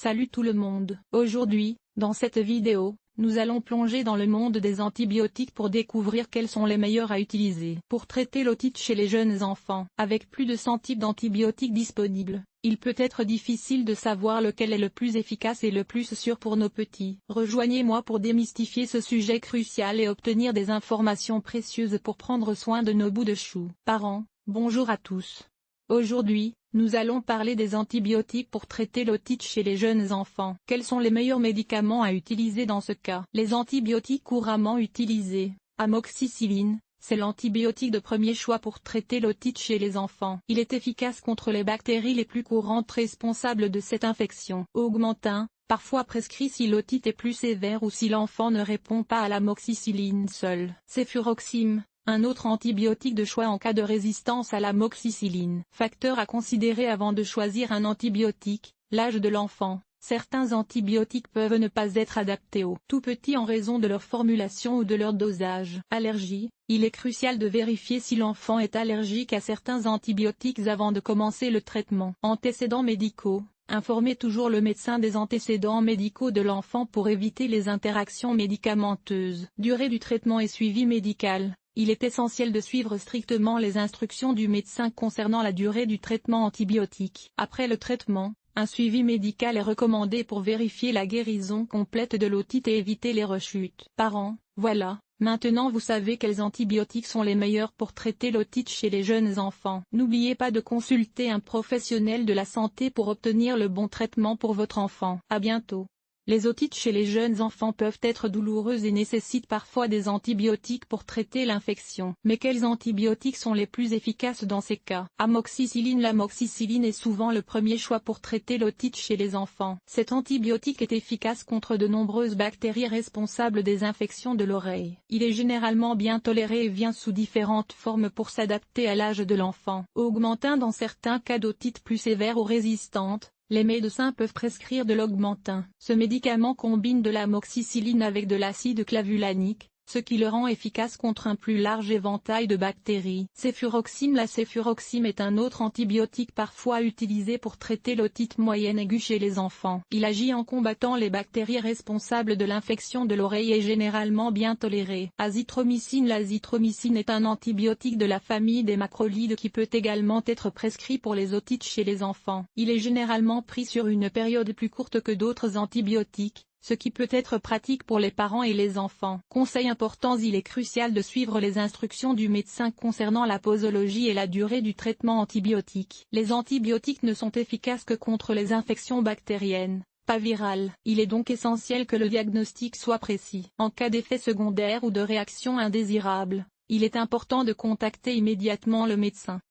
Salut tout le monde. Aujourd'hui, dans cette vidéo, nous allons plonger dans le monde des antibiotiques pour découvrir quels sont les meilleurs à utiliser pour traiter l'otite chez les jeunes enfants. Avec plus de 100 types d'antibiotiques disponibles, il peut être difficile de savoir lequel est le plus efficace et le plus sûr pour nos petits. Rejoignez-moi pour démystifier ce sujet crucial et obtenir des informations précieuses pour prendre soin de nos bouts de chou. Parents, bonjour à tous. Aujourd'hui, nous allons parler des antibiotiques pour traiter l'otite chez les jeunes enfants. Quels sont les meilleurs médicaments à utiliser dans ce cas? Les antibiotiques couramment utilisés. Amoxicilline, c'est l'antibiotique de premier choix pour traiter l'otite chez les enfants. Il est efficace contre les bactéries les plus courantes responsables de cette infection. Augmentin, parfois prescrit si l'otite est plus sévère ou si l'enfant ne répond pas à l'amoxicilline seule. Ceffuroxime, un autre antibiotique de choix en cas de résistance à l'amoxicilline. Facteur à considérer avant de choisir un antibiotique, l'âge de l'enfant. Certains antibiotiques peuvent ne pas être adaptés aux tout petits en raison de leur formulation ou de leur dosage. Allergie, il est crucial de vérifier si l'enfant est allergique à certains antibiotiques avant de commencer le traitement. Antécédents médicaux. Informez toujours le médecin des antécédents médicaux de l'enfant pour éviter les interactions médicamenteuses. Durée du traitement et suivi médical. Il est essentiel de suivre strictement les instructions du médecin concernant la durée du traitement antibiotique. Après le traitement, un suivi médical est recommandé pour vérifier la guérison complète de l'otite et éviter les rechutes. Parents, voilà, maintenant vous savez quels antibiotiques sont les meilleurs pour traiter l'otite chez les jeunes enfants. N'oubliez pas de consulter un professionnel de la santé pour obtenir le bon traitement pour votre enfant. À bientôt. Les otites chez les jeunes enfants peuvent être douloureuses et nécessitent parfois des antibiotiques pour traiter l'infection. Mais quels antibiotiques sont les plus efficaces dans ces cas? Amoxicilline. L'amoxicilline est souvent le premier choix pour traiter l'otite chez les enfants. Cet antibiotique est efficace contre de nombreuses bactéries responsables des infections de l'oreille. Il est généralement bien toléré et vient sous différentes formes pour s'adapter à l'âge de l'enfant. Augmentin. Dans certains cas d'otite plus sévère ou résistante, les médecins peuvent prescrire de l'augmentin. Ce médicament combine de l'amoxicilline avec de l'acide clavulanique, ce qui le rend efficace contre un plus large éventail de bactéries. Ceffuroxime. La ceffuroxime est un autre antibiotique parfois utilisé pour traiter l'otite moyenne aiguë chez les enfants. Il agit en combattant les bactéries responsables de l'infection de l'oreille et est généralement bien toléré. Azithromycine. L'azithromycine est un antibiotique de la famille des macrolides qui peut également être prescrit pour les otites chez les enfants. Il est généralement pris sur une période plus courte que d'autres antibiotiques, ce qui peut être pratique pour les parents et les enfants. Conseil important. Il est crucial de suivre les instructions du médecin concernant la posologie et la durée du traitement antibiotique. Les antibiotiques ne sont efficaces que contre les infections bactériennes, pas virales. Il est donc essentiel que le diagnostic soit précis. En cas d'effets secondaires ou de réactions indésirables, il est important de contacter immédiatement le médecin.